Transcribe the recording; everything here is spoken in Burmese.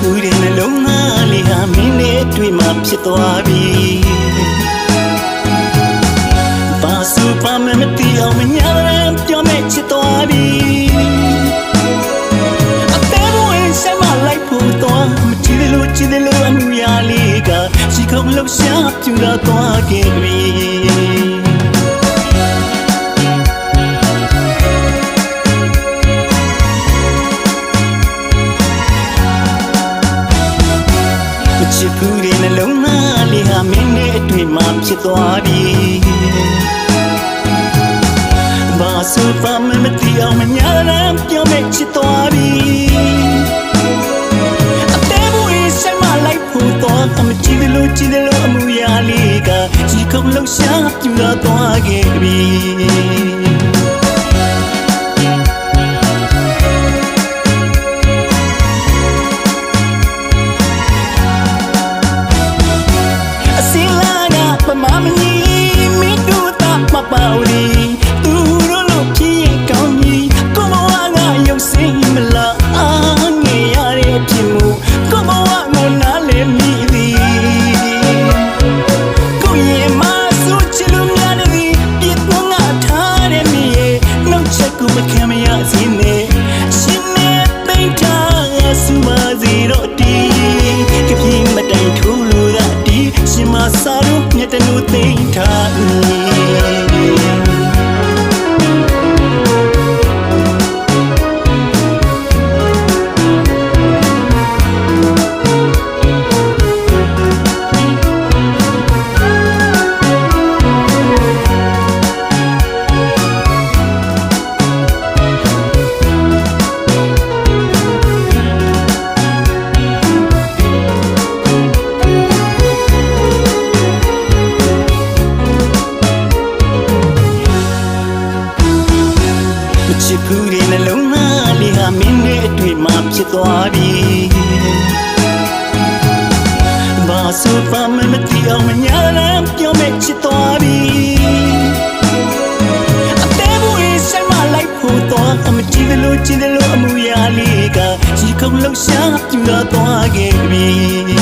ခုတဲ့နှလုံးသားလေးဟာမင်းနဲ့တွေ့မှဖြစ်သွားပြီဘာစုပါမမတီအောင်မညာလည်းပြောမဲ့ချစ်သွားပြီအသေးဝင်ဆက်မလိုက်ဖို့တော့မကြည့်လို့ကြည့်လို့အမှုရလေးကရှိခုံလှရှားပြူလာသွားခဲ့ပြီချစ်ခုတဲ့နှလုံးသားလေးဟာမင်းနဲ့အတွေ့မှဖြစ်သွားပြီဘာစုပါမမတီအောင်မညာလည်းပြောမဲ့ချစ်သွားပြီအသေးဘူးဆက်မလိုက်ဖို့တော့မကြည့်လို့ကြည့်လို့အမှုရလေးကဒီခုံလုံးရှားပြူလာသွားခဲ့ပြီမမနီမီတူတာမပါဝီသူတို့လို့ဖြစ်ကောင်းကြီးကိုမဝငါရုပ်စင်းမလားအားငယ်ရတဲ့ဖြစ်မှုကိုမဝငိုနားလေမိသည်ကိုရဲ့မဆူချလူများတဲ့ပြစ်သွန်းငါထားတဲ့မိရဲ့နှုတ်ချက်ကိုမခံမရစေနဲ့ရှင်နဲ့သိမ့်ထားဆူပါစီတော့ဒီကပြေမတိုင်ထူလို့ရဒီရှင်မစားလို့မြတ်တနုသိမ့်ထားချစ်ခုတဲ့နှလုံးသားလေးဟာမင်းနဲ့အတွေ့မှဖြစ်သွားပြီဘာစုပါမမတီအောင်မညာလည်းပြောမဲ့ချစ်သွားပြီအသေးဘူးဆက်မလိုက်ဖို့တော့မကြည့်လို့အမှုရလေးကဒီခုံလုံးရှားပြူလာသွားခဲ့ပြီ